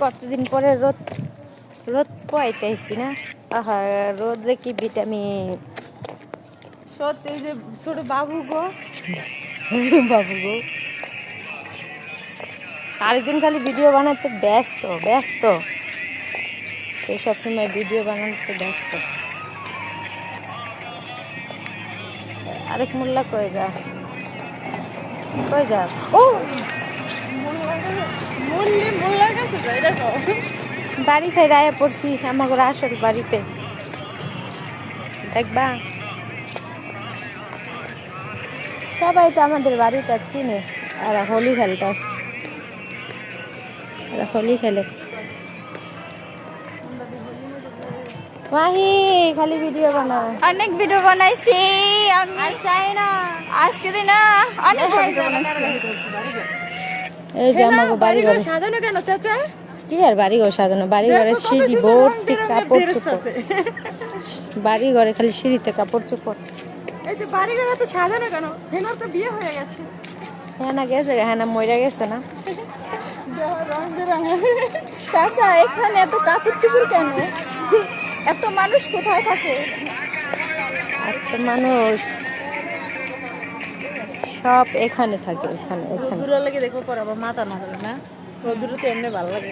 কতদিন পরে রোদ রোদ পাইতেছি না। আহা, রোদে কি ভিটামিন। সত্যি এই যে ছোট বাবু গো, বাবু গো, আরেকদিন খালি ভিডিও বানাতে ব্যস্ত ব্যস্ত, সে সবসময় ভিডিও বানাতে ব্যস্ত। আরেক মোল্লা কই যা, কই যা? ও মোল্লার কাছে যাই দেখো। বাড়ি সাইড আয়া পড়ছি, আমার আসল বাড়িতে দেখবা। সবাই তো আমাদের বাড়িটা চিনে, আর হোলি খেলতে, হোলি খেলে। মাহি খালি ভিডিও বানা, অনেক ভিডিও বানাইছি আমি, চাই না আজকে দিন অনেক ভিডিও বানাইছি। এই যে আমাকে বাড়ি ঘরে সাজানো কেন চাচা? কি আর বাড়ি ঘর সাজানো, বাড়ি ঘরে সিঁড়ি ভর্তি কাপড় চোপড়, বাড়ি ঘরে খালি সিঁড়িতে কাপড় চোপড়। এই যে বাড়ি ঘর তো সাজানো কেন? হেনার তো বিয়ে হয়ে গেছে। হ্যাঁ না গেছে, হ্যাঁ না মরে গেছে না। চাচা এখানে এত কাপড় চোপড় কেন? এত মানুষ কোথায় থাকে? আর তো মানুষ সব এখানে থাকে, এখানে এখানে। দূর লাগে দেখো পর আবার মাথা না হলে না, দূরে তো এমনি ভালো লাগে।